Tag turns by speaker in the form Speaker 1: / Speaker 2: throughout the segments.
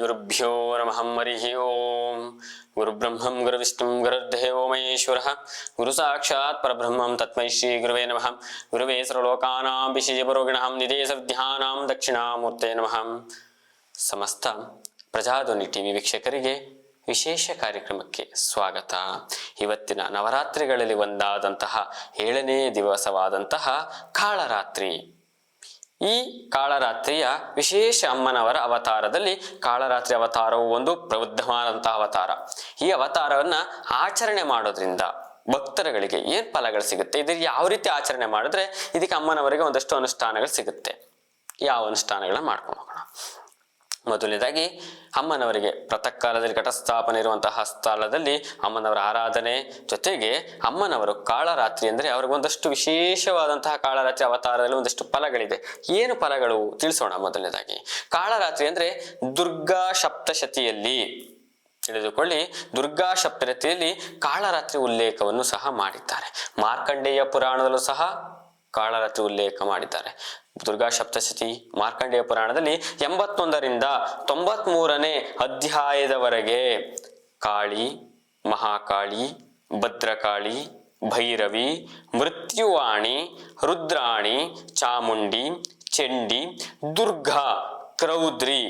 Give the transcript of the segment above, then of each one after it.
Speaker 1: ಗುರುಭ್ಯೋ ನಮಃ ಹರಿಃ ಓಂ ಗುರುಬ್ರಹ್ಮಂ ಗುರುವಿಷ್ಣುಂ ಗುರುರ್ದೇವೋ ಮಹೇಶ್ವರಃ ಗುರು ಸಾಕ್ಷಾತ್ ಪರಬ್ರಹ್ಮಂ ತಸ್ಮೈ ಶ್ರೀ ಗುರುವೇ ನಮಃ ಗುರುವೇ ಸರ್ವಲೋಕಾನಾಂ ವಿಷಯಪರೋಗಿಣಃ ನಿಧೇಸವಿದ್ಯಾನಾಂ ದಕ್ಷಿಣಾಮೂರ್ತೆ ನಮಃ. ಸಮಸ್ತ ಪ್ರಜಾಧ್ವನಿ ಟಿವಿ ವೀಕ್ಷಕರಿಗೆ ವಿಶೇಷ ಕಾರ್ಯಕ್ರಮಕ್ಕೆ ಸ್ವಾಗತ. ಇವತ್ತಿನ ನವರಾತ್ರಿಗಳಲ್ಲಿ ಒಂದಾದಂತಹ 7ನೇ ದಿವಸವಾದಂತಹ ಕಾಳರಾತ್ರಿ. ಈ ಕಾಳರಾತ್ರಿಯ ವಿಶೇಷ ಅಮ್ಮನವರ ಅವತಾರದಲ್ಲಿ ಕಾಳರಾತ್ರಿ ಅವತಾರವು ಒಂದು ಪ್ರಬುದ್ಧವಾದಂತಹ ಅವತಾರ. ಈ ಅವತಾರವನ್ನ ಆಚರಣೆ ಮಾಡೋದ್ರಿಂದ ಭಕ್ತರುಗಳಿಗೆ ಏನ್ ಫಲಗಳು ಸಿಗುತ್ತೆ, ಇದಕ್ಕೆ ಯಾವ ರೀತಿ ಆಚರಣೆ ಮಾಡಿದ್ರೆ ಇದಕ್ಕೆ ಅಮ್ಮನವರಿಗೆ ಒಂದಷ್ಟು ಅನುಷ್ಠಾನಗಳು ಸಿಗುತ್ತೆ, ಯಾವ ಅನುಷ್ಠಾನಗಳನ್ನ ಮಾಡ್ಕೊಂಡು ಹೋಗೋಣ. ಮೊದಲನೇದಾಗಿ ಅಮ್ಮನವರಿಗೆ ಪ್ರಾತಃ ಕಾಲದಲ್ಲಿ ಘಟಸ್ಥಾಪನೆ ಇರುವಂತಹ ಸ್ಥಳದಲ್ಲಿ ಅಮ್ಮನವರ ಆರಾಧನೆ, ಜೊತೆಗೆ ಅಮ್ಮನವರು ಕಾಳರಾತ್ರಿ ಅಂದ್ರೆ ಅವ್ರಿಗೆ ಒಂದಷ್ಟು ವಿಶೇಷವಾದಂತಹ ಕಾಳರಾತ್ರಿ ಅವತಾರದಲ್ಲಿ ಒಂದಷ್ಟು ಫಲಗಳಿದೆ. ಏನು ಫಲಗಳು ತಿಳಿಸೋಣ. ಮೊದಲನೇದಾಗಿ ಕಾಳರಾತ್ರಿ ಅಂದ್ರೆ ದುರ್ಗಾ ಸಪ್ತಶತಿಯಲ್ಲಿ ತಿಳಿದುಕೊಳ್ಳಿ. ದುರ್ಗಾ ಸಪ್ತಶತಿಯಲ್ಲಿ ಕಾಳರಾತ್ರಿ ಉಲ್ಲೇಖವನ್ನು ಸಹ ಮಾಡಿದ್ದಾರೆ. ಮಾರ್ಕಂಡೇಯ ಪುರಾಣದಲ್ಲೂ ಸಹ ಕಾಳರಾತ್ರಿ ಉಲ್ಲೇಖ ಮಾಡಿದ್ದಾರೆ. ದುರ್ಗಾ ಸಪ್ತಶತಿ ಮಾರ್ಕಂಡೇಯ ಪುರಾಣದಲ್ಲಿ 81ರಿಂದ 93ನೇ ಅಧ್ಯಾಯದವರೆಗೆ ಕಾಳಿ, ಮಹಾಕಾಳಿ, ಭದ್ರಕಾಳಿ, ಭೈರವಿ, ಮೃತ್ಯುವಾಣಿ, ರುದ್ರಾಣಿ, ಚಾಮುಂಡಿ, ಚಂಡಿ, ದುರ್ಗಾ, ಕ್ರೌದ್ರಿ,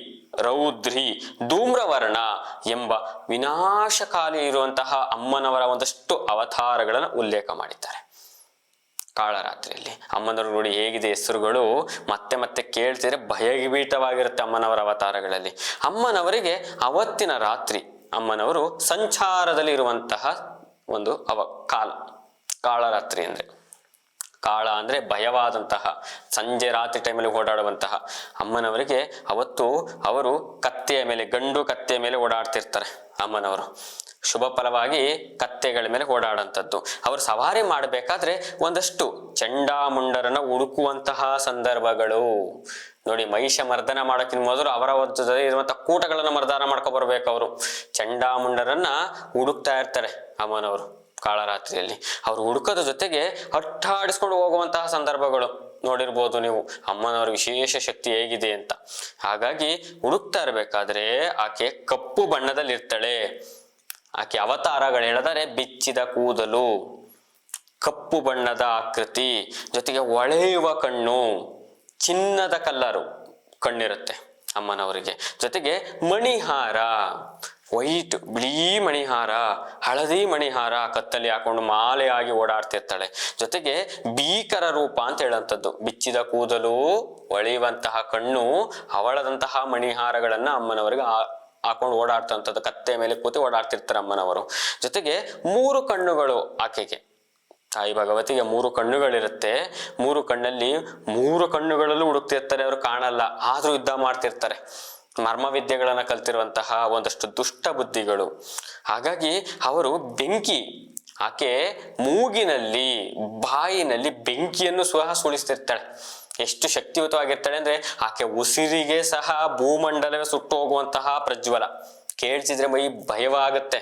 Speaker 1: ರೌದ್ರಿ, ಧೂಮ್ರವರ್ಣ ಎಂಬ ವಿನಾಶಕಾಲಿ ಇರುವಂತಹ ಅಮ್ಮನವರ ಒಂದಷ್ಟು ಅವತಾರಗಳನ್ನು ಉಲ್ಲೇಖ ಮಾಡಿದ್ದಾರೆ. ಕಾಳರಾತ್ರಿಯಲ್ಲಿ ಅಮ್ಮನವರು ನೋಡಿ ಹೇಗಿದೆ ಹೆಸರುಗಳು, ಮತ್ತೆ ಮತ್ತೆ ಕೇಳ್ತಿದ್ರೆ ಭಯಭೀತವಾಗಿರುತ್ತೆ ಅಮ್ಮನವರ ಅವತಾರಗಳಲ್ಲಿ. ಅಮ್ಮನವರಿಗೆ ಅವತ್ತಿನ ರಾತ್ರಿ ಅಮ್ಮನವರು ಸಂಚಾರದಲ್ಲಿ ಇರುವಂತಹ ಒಂದು ಕಾಳರಾತ್ರಿ ಅಂದ್ರೆ, ಕಾಳ ಅಂದ್ರೆ ಭಯವಾದಂತಹ, ಸಂಜೆ ರಾತ್ರಿ ಟೈಮಲ್ಲಿ ಓಡಾಡುವಂತಹ ಅಮ್ಮನವರಿಗೆ ಅವತ್ತು ಅವರು ಕತ್ತೆಯ ಮೇಲೆ, ಗಂಡು ಕತ್ತೆಯ ಮೇಲೆ ಓಡಾಡ್ತಿರ್ತಾರೆ ಅಮ್ಮನವರು. ಶುಭ ಫಲವಾಗಿ ಕತ್ತೆಗಳ ಮೇಲೆ ಓಡಾಡಂಥದ್ದು. ಅವರು ಸವಾರಿ ಮಾಡಬೇಕಾದ್ರೆ ಒಂದಷ್ಟು ಚಂಡಾಮುಂಡರನ್ನ ಹುಡುಕುವಂತಹ ಸಂದರ್ಭಗಳು ನೋಡಿ. ಮಹಿಷ ಮರ್ದನ ಮಾಡೋಕ್ಕಿಂತ ಮೊದಲು ಅವರ ಇರುವಂತಹ ಕೂಟಗಳನ್ನ ಮರ್ದನ ಮಾಡ್ಕೊ ಬರ್ಬೇಕು. ಅವರು ಚಂಡಾಮುಂಡರನ್ನ ಹುಡುಕ್ತಾ ಇರ್ತಾರೆ ಅಮ್ಮನವರು ಕಾಳರಾತ್ರಿಯಲ್ಲಿ. ಅವ್ರು ಹುಡುಕೋದ್ರ ಜೊತೆಗೆ ಅಟ್ಟಾಡಿಸ್ಕೊಂಡು ಹೋಗುವಂತಹ ಸಂದರ್ಭಗಳು ನೋಡಿರ್ಬೋದು ನೀವು. ಅಮ್ಮನವರ ವಿಶೇಷ ಶಕ್ತಿ ಹೇಗಿದೆ ಅಂತ. ಹಾಗಾಗಿ ಹುಡುಕ್ತಾ ಇರ್ಬೇಕಾದ್ರೆ ಆಕೆ ಕಪ್ಪು ಬಣ್ಣದಲ್ಲಿ ಇರ್ತಾಳೆ. ಆಕೆ ಅವತಾರಗಳು ಹೇಳಿದರೆ ಬಿಚ್ಚಿದ ಕೂದಲು, ಕಪ್ಪು ಬಣ್ಣದ ಆಕೃತಿ, ಜೊತೆಗೆ ಹೊಳೆಯುವ ಕಣ್ಣು, ಚಿನ್ನದ ಕಲ್ಲರು ಕಣ್ಣಿರುತ್ತೆ ಅಮ್ಮನವರಿಗೆ. ಜೊತೆಗೆ ಮಣಿಹಾರ, ವೈಟ್ ಬಿಳಿ ಮಣಿಹಾರ, ಹಳದಿ ಮಣಿಹಾರ ಕತ್ತಲ್ಲಿ ಹಾಕೊಂಡು ಮಾಲೆಯಾಗಿ ಓಡಾಡ್ತಿರ್ತಾಳೆ. ಜೊತೆಗೆ ಭೀಕರ ರೂಪ ಅಂತ ಹೇಳುವಂಥದ್ದು, ಬಿಚ್ಚಿದ ಕೂದಲು, ಹೊಳೆಯುವಂತಹ ಕಣ್ಣು, ಅವಳದಂತಹ ಮಣಿಹಾರಗಳನ್ನ ಅಮ್ಮನವರಿಗೆ ಹಾಕೊಂಡು ಓಡಾಡ್ತಂಥದ್ದು. ಕತ್ತೆ ಮೇಲೆ ಕೂತಿ ಓಡಾಡ್ತಿರ್ತಾರೆ ಅಮ್ಮನವರು. ಜೊತೆಗೆ 3 ಕಣ್ಣುಗಳು ಆಕೆಗೆ, ತಾಯಿ ಭಗವತಿಗೆ 3 ಕಣ್ಣುಗಳಿರುತ್ತೆ. 3 ಕಣ್ಣಲ್ಲಿ 3 ಕಣ್ಣುಗಳಲ್ಲೂ ಹುಡುಕ್ತಿರ್ತಾರೆ. ಅವರು ಕಾಣಲ್ಲ, ಆದ್ರೂ ಯುದ್ಧ ಮಾಡ್ತಿರ್ತಾರೆ. ಮರ್ಮವಿದ್ಯೆಗಳನ್ನ ಕಲ್ತಿರುವಂತಹ ಒಂದಷ್ಟು ದುಷ್ಟ ಬುದ್ಧಿಗಳು. ಹಾಗಾಗಿ ಅವರು ಬೆಂಕಿ, ಆಕೆ ಮೂಗಿನಲ್ಲಿ, ಬಾಯಿನಲ್ಲಿ ಬೆಂಕಿಯನ್ನು ಸಹ ಸುಳಿಸ್ತಿರ್ತಾಳೆ. ಎಷ್ಟು ಶಕ್ತಿಯುತವಾಗಿರ್ತಾಳೆ ಅಂದ್ರೆ ಆಕೆ ಉಸಿರಿಗೆ ಸಹ ಭೂಮಂಡಲವೇ ಸುಟ್ಟು ಹೋಗುವಂತಹ ಪ್ರಜ್ವಲ. ಕೇಳಿಸಿದ್ರೆ ಮೈ ಭಯವಾಗುತ್ತೆ.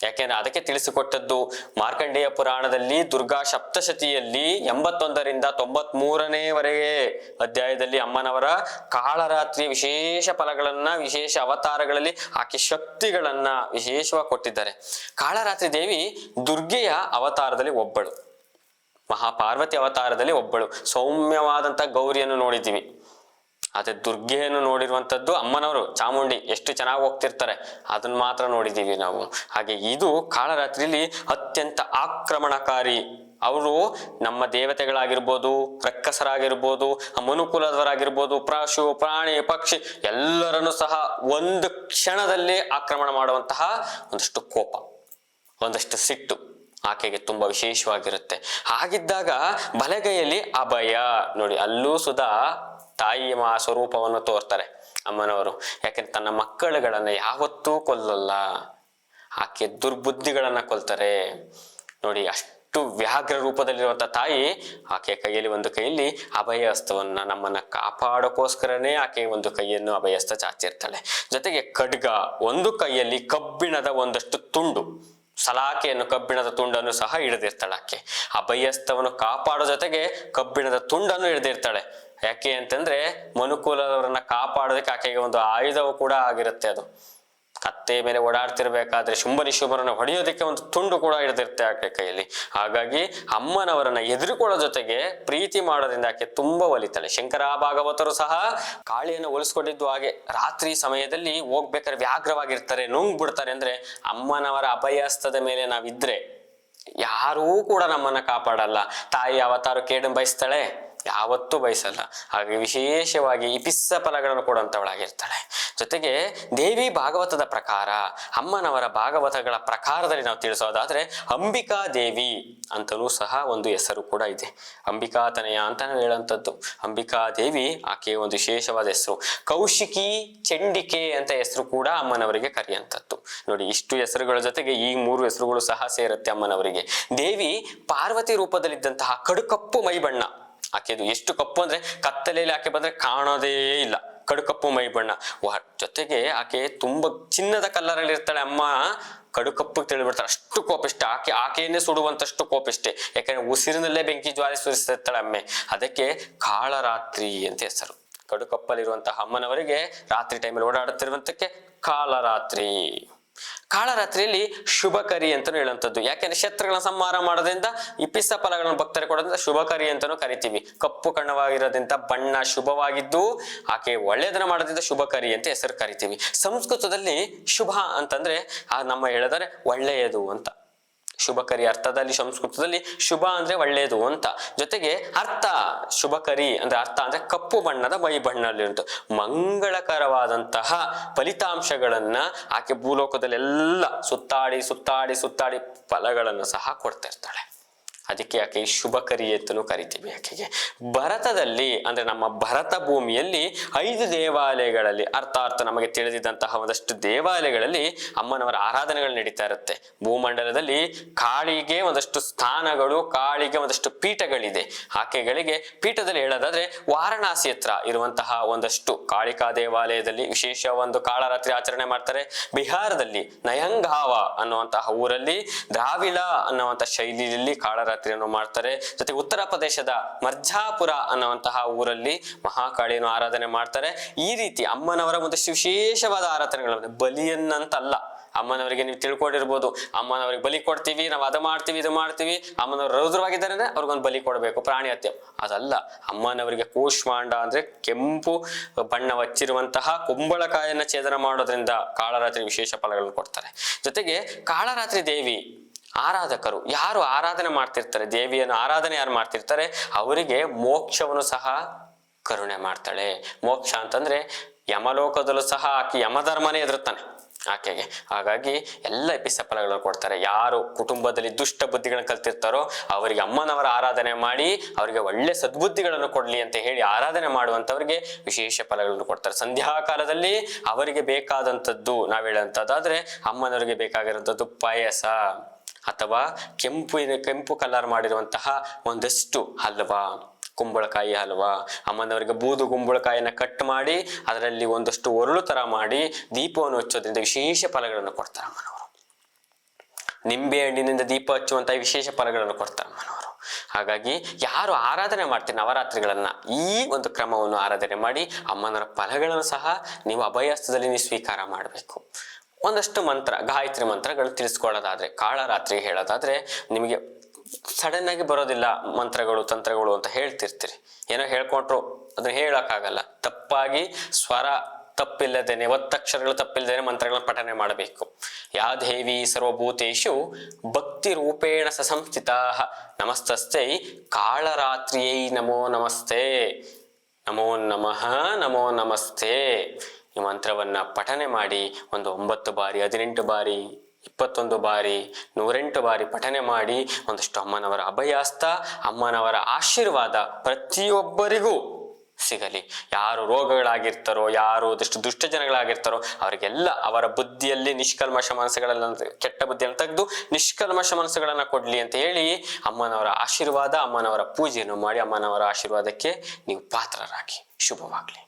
Speaker 1: ಯಾಕೆಂದ್ರೆ ಅದಕ್ಕೆ ತಿಳಿಸಿಕೊಟ್ಟದ್ದು ಮಾರ್ಕಂಡೇಯ ಪುರಾಣದಲ್ಲಿ ದುರ್ಗಾ ಸಪ್ತಶತಿಯಲ್ಲಿ 81ರಿಂದ 93ನೇವರೆಗೆ ಅಧ್ಯಾಯದಲ್ಲಿ ಅಮ್ಮನವರ ಕಾಳರಾತ್ರಿಯ ವಿಶೇಷ ಫಲಗಳನ್ನ, ವಿಶೇಷ ಅವತಾರಗಳಲ್ಲಿ ಆಕೆ ಶಕ್ತಿಗಳನ್ನ ವಿಶೇಷವಾಗಿ ಕೊಟ್ಟಿದ್ದಾರೆ. ಕಾಳರಾತ್ರಿ ದೇವಿ ದುರ್ಗೆಯ ಅವತಾರದಲ್ಲಿ ಒಬ್ಬಳು, ಮಹಾಪಾರ್ವತಿ ಅವತಾರದಲ್ಲಿ ಒಬ್ಬಳು. ಸೌಮ್ಯವಾದಂತ ಗೌರಿಯನ್ನು ನೋಡಿದ್ದೀವಿ, ಅದೇ ದುರ್ಗೆಯನ್ನು ನೋಡಿರುವಂಥದ್ದು ಅಮ್ಮನವರು ಚಾಮುಂಡಿ ಎಷ್ಟು ಚೆನ್ನಾಗಿ ಹೋಗ್ತಿರ್ತಾರೆ, ಅದನ್ನ ಮಾತ್ರ ನೋಡಿದ್ದೀವಿ ನಾವು. ಹಾಗೆ ಇದು ಕಾಳರಾತ್ರಿಯಲ್ಲಿ ಅತ್ಯಂತ ಆಕ್ರಮಣಕಾರಿ. ಅವರು ನಮ್ಮ ದೇವತೆಗಳಾಗಿರ್ಬೋದು, ರಕ್ಕಸರಾಗಿರ್ಬೋದು, ಮನುಕುಲದವರಾಗಿರ್ಬೋದು, ಪಶು ಪ್ರಾಣಿ ಪಕ್ಷಿ ಎಲ್ಲರನ್ನು ಸಹ ಒಂದು ಕ್ಷಣದಲ್ಲೇ ಆಕ್ರಮಣ ಮಾಡುವಂತಹ ಒಂದಷ್ಟು ಕೋಪ, ಒಂದಷ್ಟು ಸಿಟ್ಟು ಆಕೆಗೆ ತುಂಬಾ ವಿಶೇಷವಾಗಿರುತ್ತೆ. ಹಾಗಿದ್ದಾಗ ಬಲಗೈಯಲ್ಲಿ ಅಭಯ ನೋಡಿ, ಅಲ್ಲೂ ಸುಧಾ ತಾಯಿಯ ಸ್ವರೂಪವನ್ನು ತೋರ್ತಾರೆ ಅಮ್ಮನವರು. ಯಾಕೆಂದ್ರೆ ತನ್ನ ಮಕ್ಕಳುಗಳನ್ನ ಯಾವತ್ತೂ ಕೊಲ್ಲಲ್ಲ, ಆಕೆ ದುರ್ಬುದ್ಧಿಗಳನ್ನ ಕೊಲ್ತಾರೆ ನೋಡಿ. ಅಷ್ಟು ವ್ಯಾಘ್ರ ರೂಪದಲ್ಲಿರುವಂತ ತಾಯಿ ಆಕೆ ಕೈಯಲ್ಲಿ, ಒಂದು ಕೈಯಲ್ಲಿ ಅಭಯ ಹಸ್ತವನ್ನ, ನಮ್ಮನ್ನ ಕಾಪಾಡೋಕೋಸ್ಕರನೇ ಆಕೆ ಒಂದು ಕೈಯನ್ನು ಅಭಯಸ್ತ ಚಾಚಿರ್ತಾಳೆ. ಜೊತೆಗೆ ಖಡ್ಗ, ಒಂದು ಕೈಯಲ್ಲಿ ಕಬ್ಬಿಣದ ಒಂದಷ್ಟು ತುಂಡು, ಸಲಾಕೆಯನ್ನು ಕಬ್ಬಿಣದ ತುಂಡನ್ನು ಸಹ ಹಿಡಿದಿರ್ತಾಳೆ ಆಕೆ. ಅಭಯಸ್ಥವನ್ನು ಕಾಪಾಡೋ ಜೊತೆಗೆ ಕಬ್ಬಿಣದ ತುಂಡನ್ನು ಹಿಡಿದಿರ್ತಾಳೆ. ಯಾಕೆ ಅಂತಂದ್ರೆ ಮನುಕುಲದವರನ್ನ ಕಾಪಾಡೋದಕ್ಕೆ ಆಕೆಗೆ ಒಂದು ಆಯುಧವು ಕೂಡ ಆಗಿರುತ್ತೆ. ಅದು ಕತ್ತೆ ಮೇಲೆ ಓಡಾಡ್ತಿರ್ಬೇಕಾದ್ರೆ ಶುಂಭ ನಿಶುಂಭರನ್ನ ಹೊಡೆಯೋದಕ್ಕೆ ಒಂದು ತುಂಡು ಕೂಡ ಹಿಡಿದಿರುತ್ತೆ ಆಕೆ ಕೈಯಲ್ಲಿ. ಹಾಗಾಗಿ ಅಮ್ಮನವರನ್ನ ಎದುರುಕೊಳ್ಳೋ ಜೊತೆಗೆ ಪ್ರೀತಿ ಮಾಡೋದ್ರಿಂದ ಆಕೆ ತುಂಬಾ ಒಲಿತಾಳೆ. ಶಂಕರ ಭಾಗವತರು ಸಹ ಕಾಳಿಯನ್ನು ಹೋಲಿಸ್ಕೊಂಡಿದ್ದು ಹಾಗೆ. ರಾತ್ರಿ ಸಮಯದಲ್ಲಿ ಹೋಗ್ಬೇಕಾದ್ರೆ ವ್ಯಾಘ್ರವಾಗಿರ್ತಾರೆ, ನುಂಗ್ ಬಿಡ್ತಾರೆ. ಅಂದ್ರೆ ಅಮ್ಮನವರ ಅಭಯಹಸ್ತದ ಮೇಲೆ ನಾವಿದ್ರೆ ಯಾರೂ ಕೂಡ ನಮ್ಮನ್ನ ಕಾಪಾಡಲ್ಲ. ತಾಯಿ ಅವತಾರು ಕೇಡು ಬಯಸ್ತಾಳೆ, ಯಾವತ್ತೂ ಬಯಸಲ್ಲ. ಹಾಗೆ ವಿಶೇಷವಾಗಿ ಇಪಿಸ್ಸ ಫಲಗಳನ್ನು ಕೊಡುವಂತವಳಾಗಿರ್ತಾಳೆ. ಜೊತೆಗೆ ದೇವಿ ಭಾಗವತದ ಪ್ರಕಾರ, ಅಮ್ಮನವರ ಭಾಗವತಗಳ ಪ್ರಕಾರದಲ್ಲಿ ನಾವು ತಿಳಿಸೋದಾದ್ರೆ ಅಂಬಿಕಾ ದೇವಿ ಅಂತಲೂ ಸಹ ಒಂದು ಹೆಸರು ಕೂಡ ಇದೆ. ಅಂಬಿಕಾ ತನಯ ಅಂತ ಹೇಳುವಂಥದ್ದು ಅಂಬಿಕಾ ದೇವಿ ಆಕೆಯ ಒಂದು ವಿಶೇಷವಾದ ಹೆಸರು. ಕೌಶಿಕಿ, ಚಂಡಿಕೆ ಅಂತ ಹೆಸರು ಕೂಡ ಅಮ್ಮನವರಿಗೆ ಕರೆಯುವಂಥದ್ದು. ನೋಡಿ, ಇಷ್ಟು ಹೆಸರುಗಳ ಜೊತೆಗೆ ಈ 3 ಹೆಸರುಗಳು ಸಹ ಸೇರುತ್ತೆ ಅಮ್ಮನವರಿಗೆ. ದೇವಿ ಪಾರ್ವತಿ ರೂಪದಲ್ಲಿದ್ದಂತಹ ಕಡುಕಪ್ಪು ಮೈ ಬಣ್ಣ ಆಕೆದು. ಎಷ್ಟು ಕಪ್ಪು ಅಂದ್ರೆ ಕತ್ತಲೆಯಲ್ಲಿ ಆಕೆ ಬಂದ್ರೆ ಕಾಣೋದೇ ಇಲ್ಲ, ಕಡುಕಪ್ಪು ಮೈ ಬಣ್ಣ. ಜೊತೆಗೆ ಆಕೆ ತುಂಬಾ ಚಿನ್ನದ ಕಲ್ಲರಲ್ಲಿ ಇರ್ತಾಳೆ. ಅಮ್ಮ ಕಡುಕಪ್ಪು ತಿಳಿಬಿಡ್ತಾಳೆ, ಅಷ್ಟು ಕೋಪಿಷ್ಟ. ಆಕೆಯನ್ನೇ ಸುಡುವಂತಷ್ಟು ಕೋಪಿಷ್ಟೆ. ಯಾಕಂದ್ರೆ ಉಸಿರಿನಲ್ಲೇ ಬೆಂಕಿ ಜ್ವಾಲೆ ಸುರಿಸ್ತಿರ್ತಾಳೆ ಅಮ್ಮೆ. ಅದಕ್ಕೆ ಕಾಳರಾತ್ರಿ ಅಂತ ಹೆಸರು. ಕಡುಕಪ್ಪಲ್ಲಿರುವಂತಹ ಅಮ್ಮನವರಿಗೆ ರಾತ್ರಿ ಟೈಮಲ್ಲಿ ಓಡಾಡುತ್ತಿರುವಂತಕ್ಕೆ ಕಾಳರಾತ್ರಿ. ಕಾಳರಾತ್ರಿಯಲ್ಲಿ ಶುಭಕರಿ ಅಂತಾನು ಹೇಳುವಂಥದ್ದು. ಯಾಕೆಂದ್ರೆ ಶತ್ರುಗಳನ್ನ ಸಂಹಾರ ಮಾಡೋದ್ರಿಂದ ಇಪಿಸ್ಸ ಫಲಗಳನ್ನು ಭಕ್ತರಿಗೆ ಕೊಡೋದ್ರಿಂದ ಶುಭಕರಿ ಅಂತಾನು ಕರಿತೀವಿ. ಕಪ್ಪು ಕಣ್ಣವಾಗಿರೋದ್ರಿಂದ ಬಣ್ಣ ಶುಭವಾಗಿದ್ದು ಆಕೆ ಒಳ್ಳೆಯದನ್ನ ಮಾಡೋದ್ರಿಂದ ಶುಭಕರಿ ಅಂತ ಹೆಸರು ಕರಿತೀವಿ. ಸಂಸ್ಕೃತದಲ್ಲಿ ಶುಭ ಅಂತಂದ್ರೆ ನಮ್ಮ ಹೇಳಿದರೆ ಒಳ್ಳೆಯದು ಅಂತ. ಶುಭಕರಿ ಅರ್ಥದಲ್ಲಿ ಸಂಸ್ಕೃತದಲ್ಲಿ ಶುಭ ಅಂದ್ರೆ ಒಳ್ಳೆಯದು ಅಂತ. ಜೊತೆಗೆ ಅರ್ಥ ಶುಭಕರಿ ಅಂದ್ರೆ ಅರ್ಥ ಅಂದ್ರೆ ಕಪ್ಪು ಬಣ್ಣದ ಮೈ ಬಣ್ಣಲ್ಲಿರುವಂತ ಮಂಗಳಕರವಾದಂತಹ ಫಲಿತಾಂಶಗಳನ್ನ ಆಕೆ ಭೂಲೋಕದಲ್ಲಿ ಎಲ್ಲ ಸುತ್ತಾಡಿ ಸುತ್ತಾಡಿ ಸುತ್ತಾಡಿ ಫಲಗಳನ್ನು ಸಹ ಕೊಡ್ತಾ ಇರ್ತಾಳೆ. ಅದಕ್ಕೆ ಆಕೆ ಶುಭಕರಿ ಅಂತಲೂ ಕರಿತೀವಿ ಆಕೆಗೆ. ಭರತದಲ್ಲಿ ಅಂದ್ರೆ ನಮ್ಮ ಭರತ ಭೂಮಿಯಲ್ಲಿ 5 ದೇವಾಲಯಗಳಲ್ಲಿ ಅರ್ಥಾತ್ ನಮಗೆ ತಿಳಿದಿದ್ದಂತಹ ಒಂದಷ್ಟು ದೇವಾಲಯಗಳಲ್ಲಿ ಅಮ್ಮನವರ ಆರಾಧನೆಗಳು ನಡೀತಾ ಇರುತ್ತೆ. ಭೂಮಂಡಲದಲ್ಲಿ ಕಾಳಿಗೆ ಒಂದಷ್ಟು ಸ್ಥಾನಗಳು, ಕಾಳಿಗೆ ಒಂದಷ್ಟು ಪೀಠಗಳಿದೆ. ಆಕೆಗಳಿಗೆ ಪೀಠದಲ್ಲಿ ಹೇಳೋದಾದ್ರೆ ವಾರಣಾಸಿ ಹತ್ರ ಇರುವಂತಹ ಒಂದಷ್ಟು ಕಾಳಿಕಾ ದೇವಾಲಯದಲ್ಲಿ ವಿಶೇಷ ಒಂದು ಕಾಳರಾತ್ರಿ ಆಚರಣೆ ಮಾಡ್ತಾರೆ. ಬಿಹಾರದಲ್ಲಿ ನಯಂಗಾವ ಅನ್ನುವಂತಹ ಊರಲ್ಲಿ ದ್ರಾವಿಡ ಅನ್ನುವಂಥ ಶೈಲಿಯಲ್ಲಿ ಕಾಳರಾತ್ರಿ ಮಾಡ್ತಾರೆ. ಜೊತೆಗೆ ಉತ್ತರ ಪ್ರದೇಶದ ಮರ್ಜಾಪುರ ಅನ್ನುವಂತಹ ಊರಲ್ಲಿ ಮಹಾಕಾಳಿಯನ್ನು ಆರಾಧನೆ ಮಾಡ್ತಾರೆ. ಈ ರೀತಿ ಅಮ್ಮನವರ ಒಂದಷ್ಟು ವಿಶೇಷವಾದ ಆರಾಧನೆಗಳು. ಬಲಿಯನ್ನಂತಲ್ಲ, ಅಮ್ಮನವರಿಗೆ ನೀವು ತಿಳ್ಕೊಂಡಿರ್ಬೋದು, ಅಮ್ಮನವರಿಗೆ ಬಲಿ ಕೊಡ್ತೀವಿ, ನಾವು ಅದು ಮಾಡ್ತೀವಿ ಇದು ಮಾಡ್ತೀವಿ, ಅಮ್ಮನವರು ರೌದ್ರವಾಗಿದ್ದಾರೆ ಅಂದ್ರೆ ಅವ್ರಿಗೊಂದು ಬಲಿ ಕೊಡಬೇಕು, ಪ್ರಾಣಿ ಹತ್ಯೆ. ಅದಲ್ಲ, ಅಮ್ಮನವರಿಗೆ ಕೂಷ್ಮಾಂಡ ಅಂದ್ರೆ ಕೆಂಪು ಬಣ್ಣ ಹಚ್ಚಿರುವಂತಹ ಕುಂಬಳಕಾಯಿಯನ್ನ ಛೇದನ ಮಾಡೋದ್ರಿಂದ ಕಾಳರಾತ್ರಿ ವಿಶೇಷ ಫಲಗಳನ್ನು ಕೊಡ್ತಾರೆ. ಜೊತೆಗೆ ಕಾಳರಾತ್ರಿ ದೇವಿ ಆರಾಧಕರು ಯಾರು ಆರಾಧನೆ ಮಾಡ್ತಿರ್ತಾರೆ, ದೇವಿಯನ್ನು ಆರಾಧನೆ ಯಾರು ಮಾಡ್ತಿರ್ತಾರೆ ಅವರಿಗೆ ಮೋಕ್ಷವನ್ನು ಸಹ ಕರುಣೆ ಮಾಡ್ತಾಳೆ. ಮೋಕ್ಷ ಅಂತಂದ್ರೆ ಯಮಲೋಕದಲ್ಲೂ ಸಹ ಆಕೆ ಯಮಧರ್ಮನೇ ಎದುರುತ್ತಾನೆ ಆಕೆಗೆ. ಹಾಗಾಗಿ ಎಲ್ಲ ಎಪಿಸ ಫಲಗಳನ್ನು ಕೊಡ್ತಾರೆ. ಯಾರು ಕುಟುಂಬದಲ್ಲಿ ದುಷ್ಟ ಬುದ್ಧಿಗಳನ್ನು ಕಲ್ತಿರ್ತಾರೋ ಅವರಿಗೆ ಅಮ್ಮನವರ ಆರಾಧನೆ ಮಾಡಿ ಅವರಿಗೆ ಒಳ್ಳೆ ಸದ್ಬುದ್ಧಿಗಳನ್ನು ಕೊಡ್ಲಿ ಅಂತ ಹೇಳಿ ಆರಾಧನೆ ಮಾಡುವಂತವರಿಗೆ ವಿಶೇಷ ಫಲಗಳನ್ನು ಕೊಡ್ತಾರೆ. ಸಂಧ್ಯಾ ಕಾಲದಲ್ಲಿ ಅವರಿಗೆ ಬೇಕಾದಂಥದ್ದು ನಾವು ಹೇಳುವಂಥದ್ದಾದ್ರೆ ಅಮ್ಮನವರಿಗೆ ಬೇಕಾಗಿರುವಂಥದ್ದು ಪಾಯಸ ಅಥವಾ ಕೆಂಪು ಕಲರ್ ಮಾಡಿರುವಂತಹ ಒಂದಷ್ಟು ಹಲ್ವಾ, ಕುಂಬಳಕಾಯಿ ಹಲ್ವಾ. ಅಮ್ಮನವರಿಗೆ ಬೂದು ಕುಂಬಳಕಾಯಿನ ಕಟ್ ಮಾಡಿ ಅದರಲ್ಲಿ ಒಂದಷ್ಟು ಒರಳು ತರ ಮಾಡಿ ದೀಪವನ್ನು ಹಚ್ಚೋದ್ರಿಂದ ವಿಶೇಷ ಫಲಗಳನ್ನು ಕೊಡ್ತಾರೆ ಅಮ್ಮನವರು. ನಿಂಬೆ ಹಣ್ಣಿನಿಂದ ದೀಪ ಹಚ್ಚುವಂತಹ ವಿಶೇಷ ಫಲಗಳನ್ನು ಕೊಡ್ತಾರೆ ಅಮ್ಮನವರು. ಹಾಗಾಗಿ ಯಾರು ಆರಾಧನೆ ಮಾಡ್ತೀರಿ ನವರಾತ್ರಿಗಳನ್ನ ಈ ಒಂದು ಕ್ರಮವನ್ನು ಆರಾಧನೆ ಮಾಡಿ ಅಮ್ಮನವರ ಫಲಗಳನ್ನು ಸಹ ನೀವು ಅಭಯಹಸ್ತದಲ್ಲಿ ನೀವು ಸ್ವೀಕಾರ ಮಾಡಬೇಕು. ಒಂದಷ್ಟು ಮಂತ್ರ, ಗಾಯತ್ರಿ ಮಂತ್ರಗಳು ತಿಳಿಸ್ಕೊಳ್ಳೋದಾದ್ರೆ, ಕಾಳರಾತ್ರಿ ಹೇಳೋದಾದ್ರೆ ನಿಮಗೆ ಸಡನ್ ಆಗಿ ಬರೋದಿಲ್ಲ ಮಂತ್ರಗಳು ತಂತ್ರಗಳು ಅಂತ ಹೇಳ್ತಿರ್ತೀರಿ. ಏನೋ ಹೇಳ್ಕೊಂಡ್ರು ಅದನ್ನ ಹೇಳಕ್ಕಾಗಲ್ಲ. ತಪ್ಪಾಗಿ ಸ್ವರ ತಪ್ಪಿಲ್ಲದೇನೆ, ಒತ್ತಕ್ಷರಗಳು ತಪ್ಪಿಲ್ಲದೇನೆ ಮಂತ್ರಗಳನ್ನ ಪಠನೆ ಮಾಡಬೇಕು. ಯಾ ದೇವಿ ಸರ್ವಭೂತೇಶು ಭಕ್ತಿ ರೂಪೇಣ ಸಸಂಸ್ಥಿತಾ ನಮಸ್ತಸ್ಥೈ ಕಾಳರಾತ್ರಿಯೈ ನಮೋ ನಮಸ್ತೆ. ನಮೋ ನಮಃ ನಮೋ ನಮಸ್ತೆ. ಈ ಮಂತ್ರವನ್ನ ಪಠನೆ ಮಾಡಿ ಒಂದು 9 ಬಾರಿ, 18 ಬಾರಿ, 21 ಬಾರಿ, 108 ಬಾರಿ ಪಠನೆ ಮಾಡಿ ಒಂದಷ್ಟು ಅಮ್ಮನವರ ಅಭಯಹಸ್ತ, ಅಮ್ಮನವರ ಆಶೀರ್ವಾದ ಪ್ರತಿಯೊಬ್ಬರಿಗೂ ಸಿಗಲಿ. ಯಾರು ರೋಗಗಳಾಗಿರ್ತಾರೋ, ಯಾರು ಒಂದಷ್ಟು ದುಷ್ಟ ಜನಗಳಾಗಿರ್ತಾರೋ ಅವರಿಗೆಲ್ಲ ಅವರ ಬುದ್ಧಿಯಲ್ಲಿ ನಿಷ್ಕಲ್ಮಶ ಮನಸ್ಸುಗಳನ್ನ, ಕೆಟ್ಟ ಬುದ್ಧಿಯನ್ನು ತೆಗೆದು ನಿಷ್ಕಲ್ಮಶ ಮನಸ್ಸುಗಳನ್ನ ಕೊಡ್ಲಿ ಅಂತ ಹೇಳಿ ಅಮ್ಮನವರ ಆಶೀರ್ವಾದ, ಅಮ್ಮನವರ ಪೂಜೆಯನ್ನು ಮಾಡಿ ಅಮ್ಮನವರ ಆಶೀರ್ವಾದಕ್ಕೆ ನೀವು ಪಾತ್ರರಾಗಿ. ಶುಭವಾಗ್ಲಿ.